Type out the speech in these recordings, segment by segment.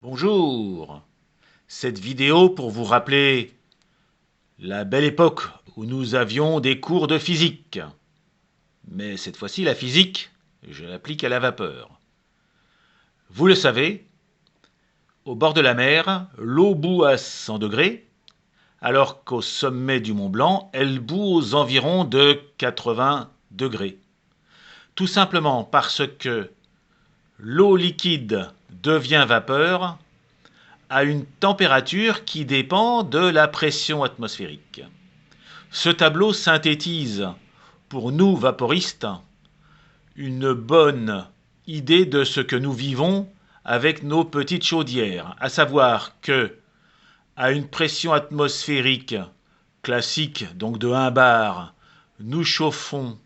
Bonjour, cette vidéo pour vous rappeler la belle époque où nous avions des cours de physique. Mais cette fois-ci, la physique, je l'applique à la vapeur. Vous le savez, au bord de la mer, l'eau bout à 100 degrés, alors qu'au sommet du Mont Blanc, elle bout aux environs de 80 degrés. Tout simplement parce que l'eau liquide devient vapeur à une température qui dépend de la pression atmosphérique. Ce tableau synthétise, pour nous vaporistes, une bonne idée de ce que nous vivons avec nos petites chaudières, à savoir que, à une pression atmosphérique classique, donc de 1 bar, nous chauffons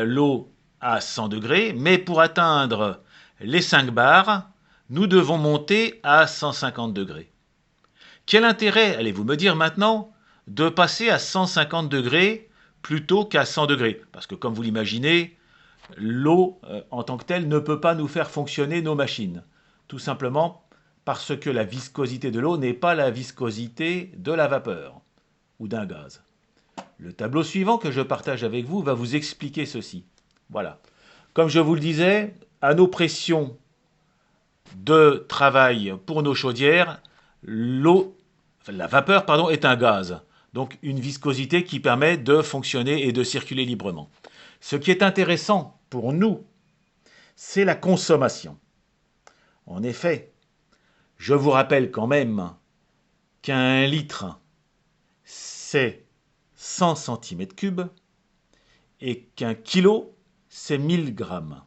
l'eau à 100 degrés, mais pour atteindre les 5 bars, nous devons monter à 150 degrés. Quel intérêt, allez-vous me dire maintenant, de passer à 150 degrés plutôt qu'à 100 degrés? Parce que comme vous l'imaginez, l'eau en tant que telle ne peut pas nous faire fonctionner nos machines. Tout simplement parce que la viscosité de l'eau n'est pas la viscosité de la vapeur ou d'un gaz. Le tableau suivant que je partage avec vous va vous expliquer ceci. Voilà. Comme je vous le disais, à nos pressions de travail pour nos chaudières, la vapeur est un gaz. Donc une viscosité qui permet de fonctionner et de circuler librement. Ce qui est intéressant pour nous, c'est la consommation. En effet, je vous rappelle quand même qu'un litre, c'est 100 cm3 et qu'un kilo, c'est 1000 grammes.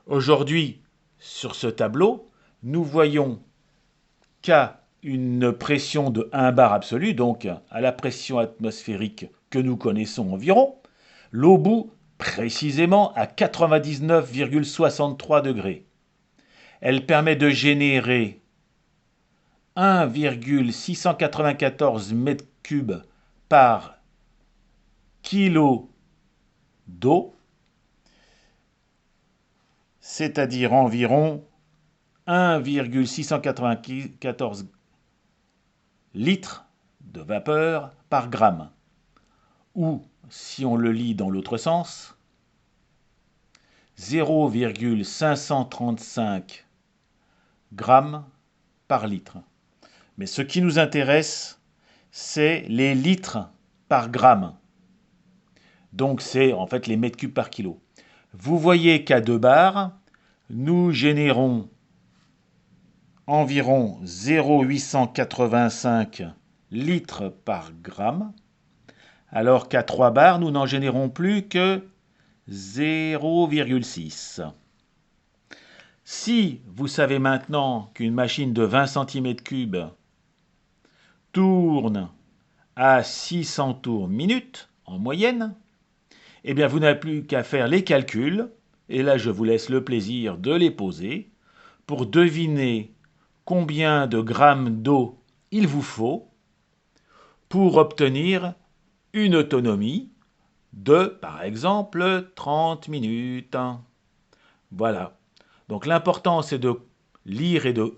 Aujourd'hui, sur ce tableau, nous voyons qu'à une pression de 1 bar absolu, donc à la pression atmosphérique que nous connaissons environ, l'eau bout précisément à 99,63 degrés. Elle permet de générer 1,694 mètres cubes par kilo d'eau, c'est-à-dire environ 1,694 litres de vapeur par gramme. Ou, si on le lit dans l'autre sens, 0,535 grammes par litre. Mais ce qui nous intéresse, c'est les litres par gramme. Donc c'est en fait les mètres cubes par kilo. Vous voyez qu'à 2 bars, nous générons environ 0,885 litres par gramme, alors qu'à 3 bars, nous n'en générons plus que 0,6. Si vous savez maintenant qu'une machine de 20 cm3 tourne à 600 tours minute en moyenne, eh bien vous n'avez plus qu'à faire les calculs, et là je vous laisse le plaisir de les poser, pour deviner combien de grammes d'eau il vous faut pour obtenir une autonomie de, par exemple, 30 minutes. Voilà. Donc l'important, c'est de lire et de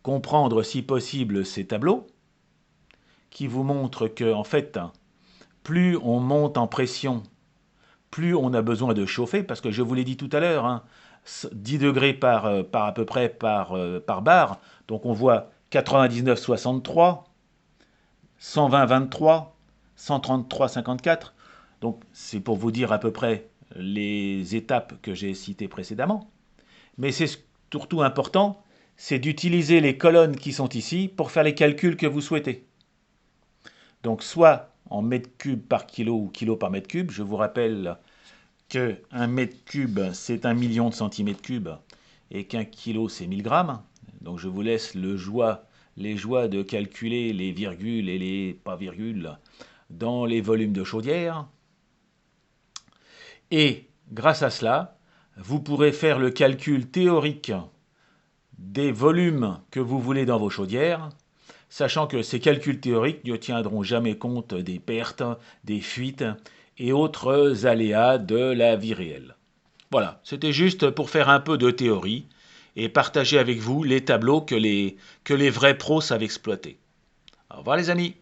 comprendre, si possible, ces tableaux qui vous montrent que, en fait, plus on monte en pression, plus on a besoin de chauffer, parce que je vous l'ai dit tout à l'heure, 10 degrés par à peu près par bar, donc on voit 99,63, 120,23, 133,54. Donc c'est pour vous dire à peu près les étapes que j'ai citées précédemment. Mais c'est surtout important, c'est d'utiliser les colonnes qui sont ici pour faire les calculs que vous souhaitez. Donc soit en mètres cubes par kilo ou kilo par mètre cube. Je vous rappelle qu'un mètre cube, c'est 1 million de centimètres cubes et qu'un kilo, c'est 1000 grammes. Donc je vous laisse les joies de calculer les virgules et les pas virgules dans les volumes de chaudière. Et grâce à cela, vous pourrez faire le calcul théorique des volumes que vous voulez dans vos chaudières, sachant que ces calculs théoriques ne tiendront jamais compte des pertes, des fuites et autres aléas de la vie réelle. Voilà, c'était juste pour faire un peu de théorie et partager avec vous les tableaux que les vrais pros savent exploiter. Au revoir les amis.